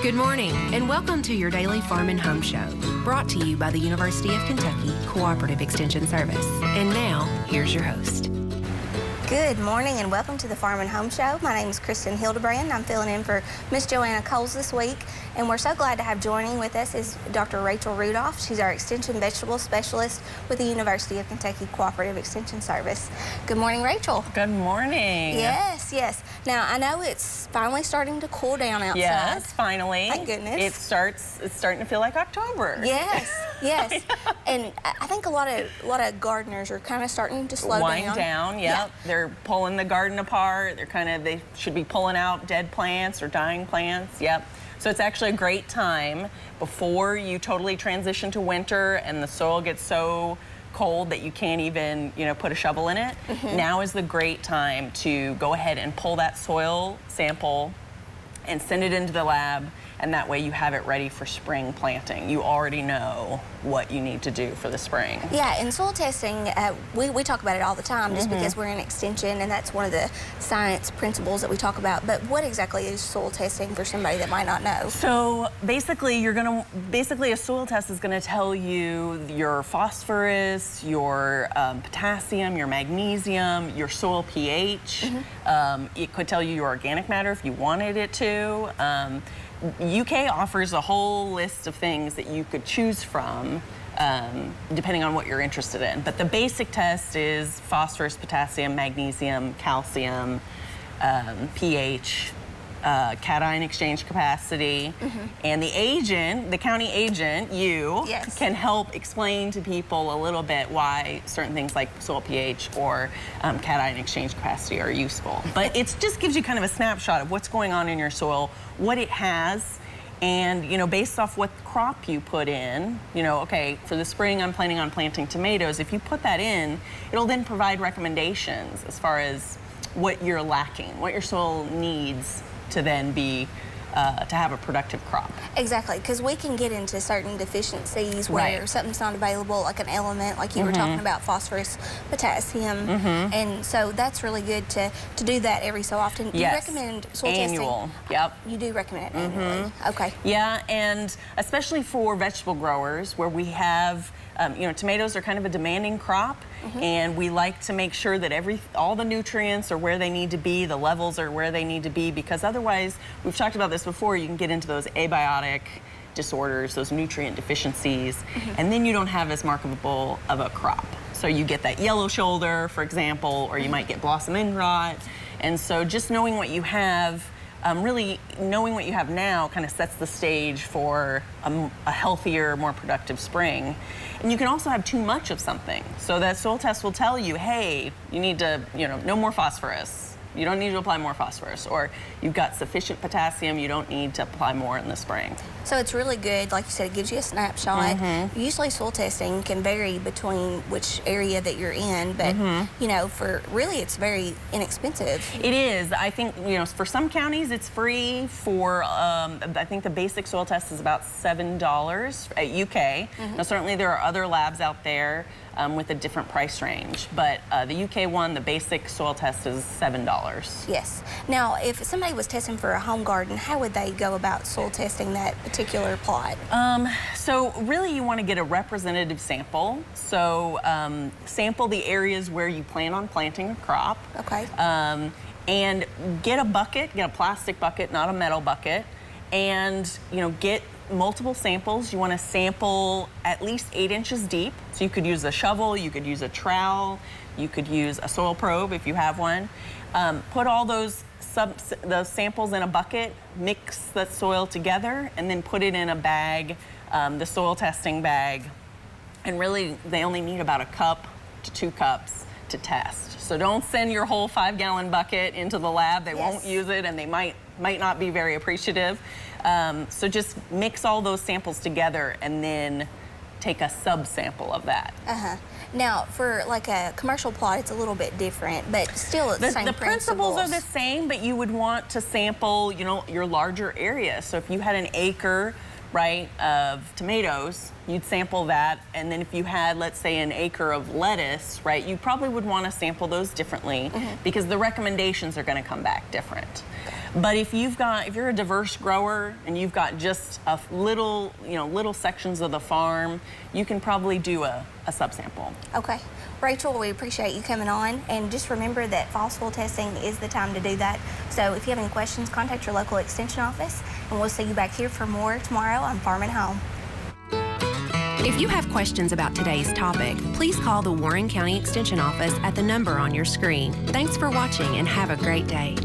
Good morning, and welcome to your daily Farm and Home Show, brought to you by the University of Kentucky Cooperative Extension Service. And now, here's your host. Good morning and welcome to the Farm and Home Show. My name is Kristin Hildebrand. I'm filling in for Miss Joanna Coles this week, and we're so glad to have joining with us is Dr. Rachel Rudolph. She's our Extension Vegetable Specialist with the University of Kentucky Cooperative Extension Service. Good morning, Rachel. Good morning. Yes, yes. Now, I know it's finally starting to cool down outside. Yes, finally. Thank goodness. It's starting to feel like October. Yes, yes. And I think a lot of gardeners are kind of starting to slow Wind down, yep. Yeah. They're pulling the garden apart. They should be pulling out dead plants or dying plants, yep. So it's actually a great time before you totally transition to winter and the soil gets so cold that you can't even, put a shovel in it. Mm-hmm. Now is the great time to go ahead and pull that soil sample and send it into the lab, and that way you have it ready for spring planting. You already know what you need to do for the spring. Yeah, in soil testing, we talk about it all the time just because we're in extension, and that's one of the science principles that we talk about. But what exactly is soil testing for somebody that might not know? So basically, a soil test is gonna tell you your phosphorus, your potassium, your magnesium, your soil pH. It could tell you your organic matter if you wanted it to. UK offers a whole list of things that you could choose from depending on what you're interested in. But the basic test is phosphorus, potassium, magnesium, calcium, pH, cation exchange capacity. And the county agent, Yes. can help explain to people a little bit why certain things like soil pH or cation exchange capacity are useful. But it just gives you kind of a snapshot of what's going on in your soil, what it has, and based off what crop you put in, okay, for the spring I'm planning on planting tomatoes. If you put that in, it'll then provide recommendations as far as what you're lacking, what your soil needs to then be to have a productive crop. Exactly, because we can get into certain deficiencies where something's not available, like an element, like you were talking about, phosphorus, potassium, and so that's really good to do that every so often. Yes. You recommend soil Annual. testing? Yep. You do recommend it annually? Okay. Yeah, and especially for vegetable growers where we have, tomatoes are kind of a demanding crop, and we like to make sure that all the nutrients are where they need to be, the levels are where they need to be, because otherwise, we've talked about this before, you can get into those abiotic disorders, those nutrient deficiencies, and then you don't have as marketable of a crop. So you get that yellow shoulder, for example, or you might get blossom end rot. And so just knowing what you have, really knowing what you have now kind of sets the stage for a healthier, more productive spring. And you can also have too much of something. So that soil test will tell you, hey, you need to, no more phosphorus. You don't need to apply more phosphorus. Or you've got sufficient potassium, you don't need to apply more in the spring. So it's really good, like you said, it gives you a snapshot. Usually soil testing can vary between which area that you're in, but for really it's very inexpensive. It is. I think, for some counties it's free. For, I think the basic soil test is about $7 at UK. Now certainly there are other labs out there with a different price range, but the UK one, the basic soil test is $7. Yes. Now, if somebody was testing for a home garden, how would they go about soil testing that particular plot? So really you want to get a representative sample. So sample the areas where you plan on planting a crop. Okay. And get a plastic bucket, not a metal bucket, and get multiple samples. You want to sample at least 8 inches deep. So you could use a shovel, you could use a trowel, you could use a soil probe if you have one. Put all those samples in a bucket, mix the soil together, and then put it in a bag, the soil testing bag. And really, they only need about 1 cup to 2 cups to test. So don't send your whole 5-gallon bucket into the lab. They won't use it, and they might not be very appreciative. So just mix all those samples together and then take a sub-sample of that. Now, for like a commercial plot, it's a little bit different, but still it's the same principles. The principles are the same, but you would want to sample, your larger area. So if you had an acre right, of tomatoes, you'd sample that, and then if you had, let's say, an acre of lettuce, right, you probably would want to sample those differently because the recommendations are going to come back different. But if you're a diverse grower and you've got just a little, little sections of the farm, you can probably do a subsample. Okay. Rachel, we appreciate you coming on, and just remember that fall soil testing is the time to do that. So if you have any questions, contact your local extension office, and we'll see you back here for more tomorrow on Farm and Home. If you have questions about today's topic, please call the Warren County Extension Office at the number on your screen. Thanks for watching and have a great day.